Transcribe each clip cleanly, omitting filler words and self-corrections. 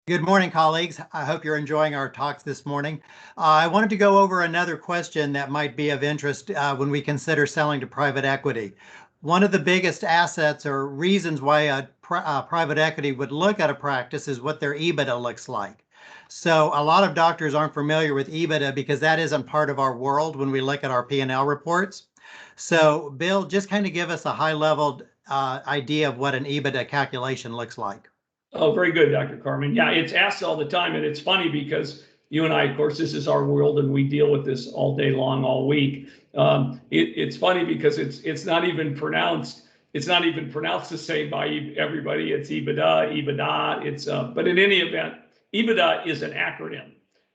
Good morning, colleagues. I hope you're enjoying our talks this morning. I wanted to go over another question that might be of interest when we consider selling to private equity. One of the biggest assets or reasons why a private equity would look at a practice is what their EBITDA looks like. So a lot of doctors aren't familiar with EBITDA because that isn't part of our world when we look at our P&L reports. So Bill, just kind of give us a high-level idea of what an EBITDA calculation looks like. Oh, very good, Dr. Carmen. Yeah, it's asked all the time, and it's funny because you and I, of course, this is our world, and we deal with this all day long, all week. It's funny because it's not even pronounced. It's not even pronounced the same by everybody. It's EBITDA. It's but in any event, EBITDA is an acronym,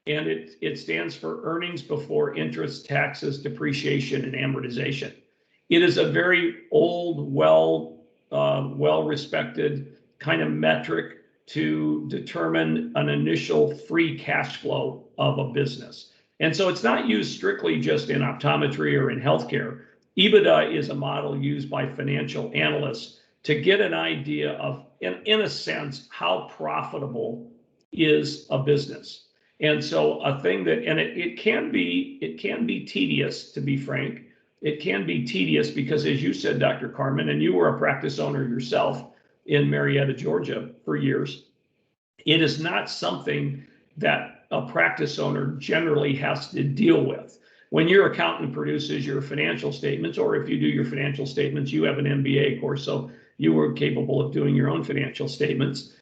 and it stands for earnings before interest, taxes, depreciation, and amortization. It is a very old, well respected kind of metric to determine an initial free cash flow of a business. And so it's not used strictly just in optometry or in healthcare. EBITDA is a model used by financial analysts to get an idea of, in a sense, how profitable is a business. And so a thing that, and it can be tedious, to be frank. It can be tedious because, as you said, Dr. Carmen, and you were a practice owner yourself in Marietta, Georgia for years, it is not something that a practice owner generally has to deal with. When your accountant produces your financial statements, or if you do your financial statements, you have an MBA, of course, so you were capable of doing your own financial statements.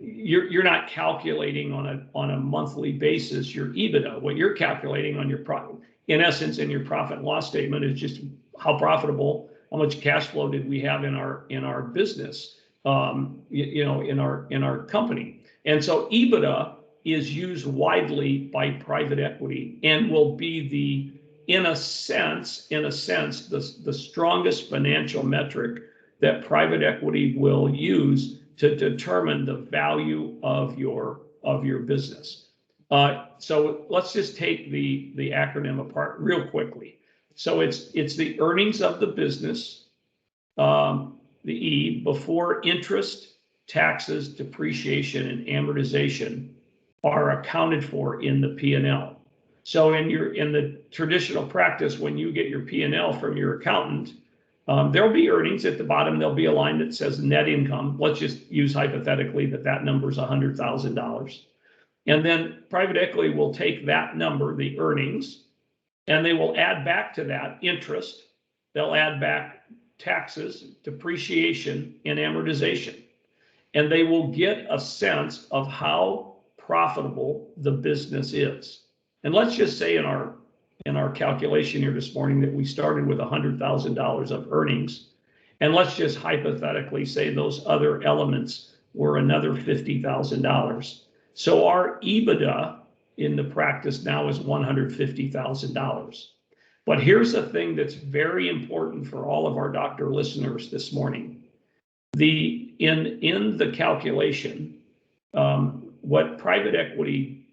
You're not calculating on a monthly basis your EBITDA. What you're calculating on your profit, in essence, in your profit and loss statement, is just how profitable, how much cash flow did we have in our business, in our company. And so EBITDA is used widely by private equity and will be in a sense, the strongest financial metric that private equity will use to determine the value of your business. So let's just take the acronym apart real quickly. So it's the earnings of the business, the E, before interest, taxes, depreciation, and amortization are accounted for in the P&L. So in the traditional practice, when you get your P&L from your accountant, there'll be earnings at the bottom. There'll be a line that says net income. Let's just use hypothetically that number is $100,000. And then private equity will take that number, the earnings, and they will add back to that interest. They'll add back taxes, depreciation, and amortization. And they will get a sense of how profitable the business is. And let's just say in our calculation here this morning that we started with $100,000 of earnings. And let's just hypothetically say those other elements were another $50,000. So our EBITDA in the practice now is $150,000. But here's the thing that's very important for all of our doctor listeners this morning. In the calculation, what private equity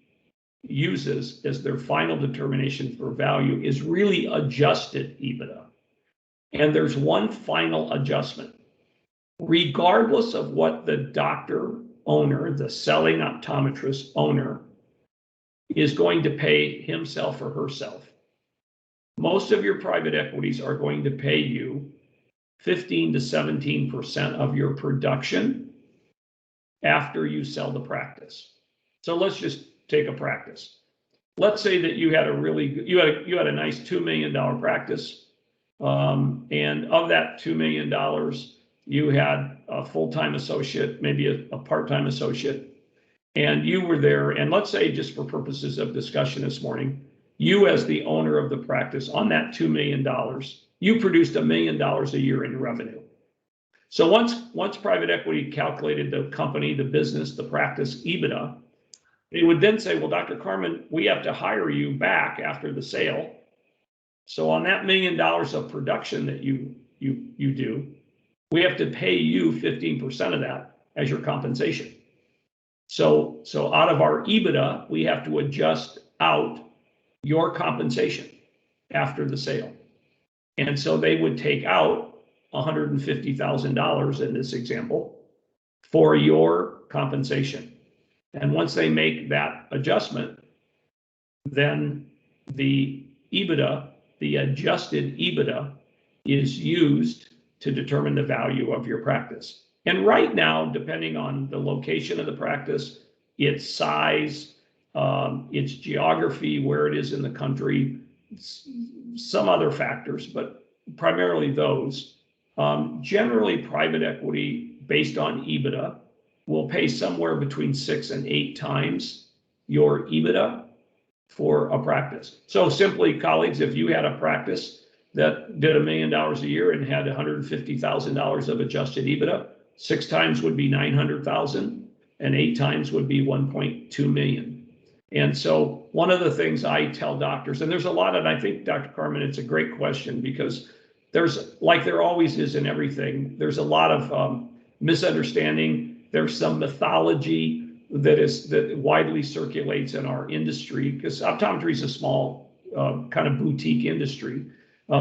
uses as their final determination for value is really adjusted EBITDA. And there's one final adjustment. Regardless of what the doctor owner, the selling optometrist owner, is going to pay himself or herself, most of your private equities are going to pay you 15 to 17% of your production after you sell the practice. So let's just take a practice. Let's say that you had a nice $2 million practice, and of that $2 million, you had a full-time associate, maybe a part-time associate, and you were there. And let's say, just for purposes of discussion this morning, you as the owner of the practice, on that $2 million, you produced $1 million a year in revenue. So once private equity calculated the company, the business, the practice EBITDA, they would then say, well, Dr. Carmen, we have to hire you back after the sale. So on that $1 million of production that you do, we have to pay you 15% of that as your compensation. So out of our EBITDA, we have to adjust out your compensation after the sale. And so they would take out $150,000 in this example for your compensation. And once they make that adjustment, then the EBITDA, the adjusted EBITDA, is used to determine the value of your practice. And right now, depending on the location of the practice, its size, its geography, where it is in the country, some other factors, but primarily those. Generally, private equity based on EBITDA will pay somewhere between 6 and 8 times your EBITDA for a practice. So simply, colleagues, if you had a practice that did $1 million a year and had $150,000 of adjusted EBITDA, 6 times would be 900,000, and 8 times would be 1.2 million. And so one of the things I tell doctors, and there's a lot of, I think, Dr. Carmen, it's a great question, because there's, like there always is in everything, there's a lot of misunderstanding. There's some mythology that widely circulates in our industry, because optometry is a small kind of boutique industry.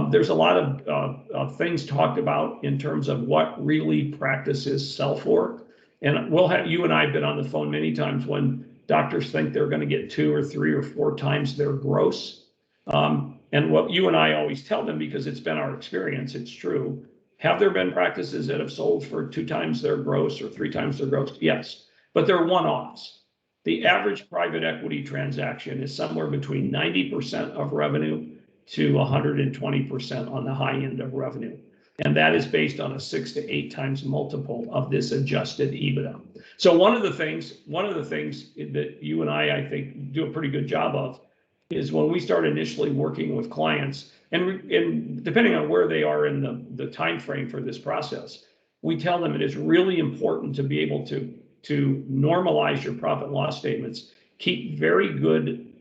There's a lot of things talked about in terms of what really practices sell for. And you and I have been on the phone many times when doctors think they're going to get 2 or 3 or 4 times their gross. And what you and I always tell them, because it's been our experience, it's true. Have there been practices that have sold for 2 times their gross or 3 times their gross? Yes, but they're one-offs. The average private equity transaction is somewhere between 90% of revenue to 120% on the high end of revenue. And that is based on a 6 to 8 times multiple of this adjusted EBITDA. So one of the things that you and I think, do a pretty good job of is when we start initially working with clients, and depending on where they are in the time frame for this process, we tell them it is really important to be able to normalize your profit and loss statements, keep very good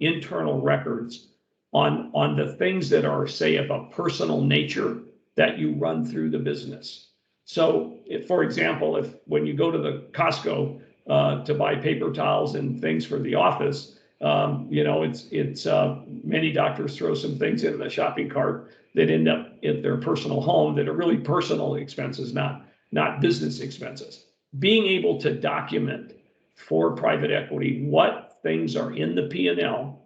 internal records on the things that are, say, of a personal nature that you run through the business. So, for example, when you go to the Costco to buy paper towels and things for the office, it's many doctors throw some things in the shopping cart that end up at their personal home that are really personal expenses, not business expenses. Being able to document for private equity what things are in the P&L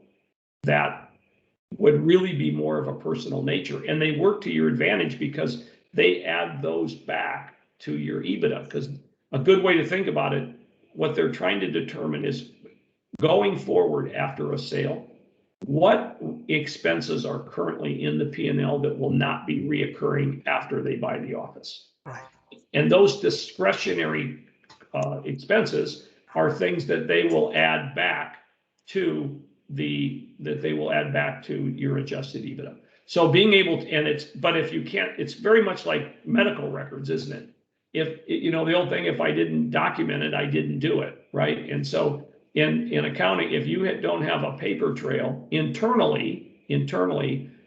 that would really be more of a personal nature, and they work to your advantage because they add those back to your EBITDA. Because a good way to think about it, what they're trying to determine is, going forward after a sale, what expenses are currently in the P&L that will not be reoccurring after they buy the office. Right. And those discretionary expenses are things that they will add back to your adjusted EBITDA. So being able to, but if you can't, it's very much like medical records, isn't it? If the old thing, if I didn't document it, I didn't do it, right? And so in accounting, if you don't have a paper trail internally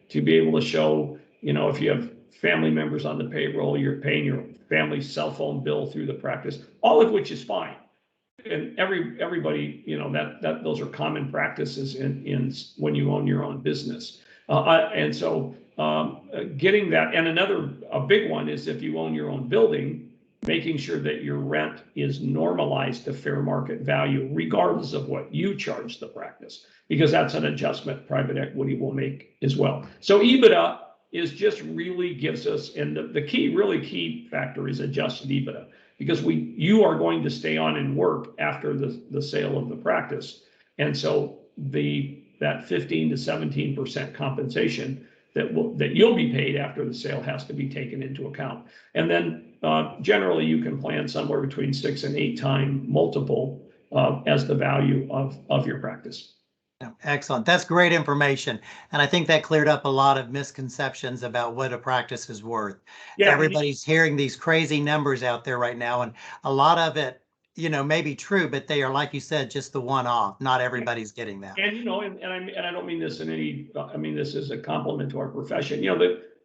to be able to show, if you have family members on the payroll, you're paying your family's cell phone bill through the practice, all of which is fine. And everybody, that those are common practices in when you own your own business. And so getting that, and a big one is if you own your own building, making sure that your rent is normalized to fair market value, regardless of what you charge the practice, because that's an adjustment private equity will make as well. So EBITDA is just really gives us, and the key factor is adjusted EBITDA, because you are going to stay on and work after the sale of the practice. And so that 15 to 17% compensation that you'll be paid after the sale has to be taken into account. And then generally you can plan somewhere between 6 and 8 time multiple as the value of your practice. Excellent. That's great information. And I think that cleared up a lot of misconceptions about what a practice is worth. Yeah. Everybody's hearing these crazy numbers out there right now, and a lot of it, may be true, but they are, like you said, just the one-off. Not everybody's getting that. And I don't mean this I mean this as a compliment to our profession.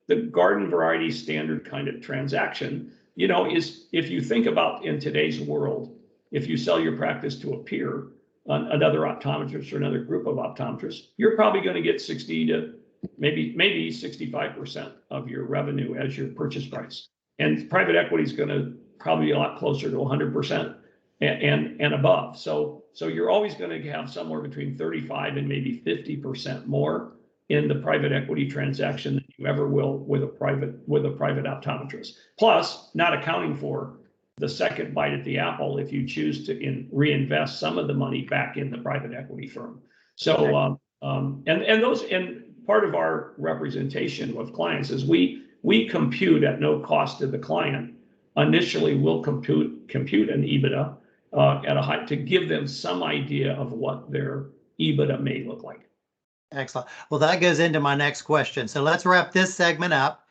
The garden variety standard kind of transaction, is, if you think about in today's world, if you sell your practice to a peer, another optometrist or another group of optometrists, you're probably going to get 60 to maybe 65% of your revenue as your purchase price. And private equity is going to probably be a lot closer to 100%. and above. So you're always going to have somewhere between 35 and maybe 50% more in the private equity transaction than you ever will with a private optometrist. Plus, not accounting for the second bite at the apple if you choose to reinvest some of the money back in the private equity firm. So and part of our representation with clients is we compute at no cost to the client. Initially, we'll compute an EBITDA at a high to give them some idea of what their EBITDA may look like. Excellent. Well, that goes into my next question. So let's wrap this segment up.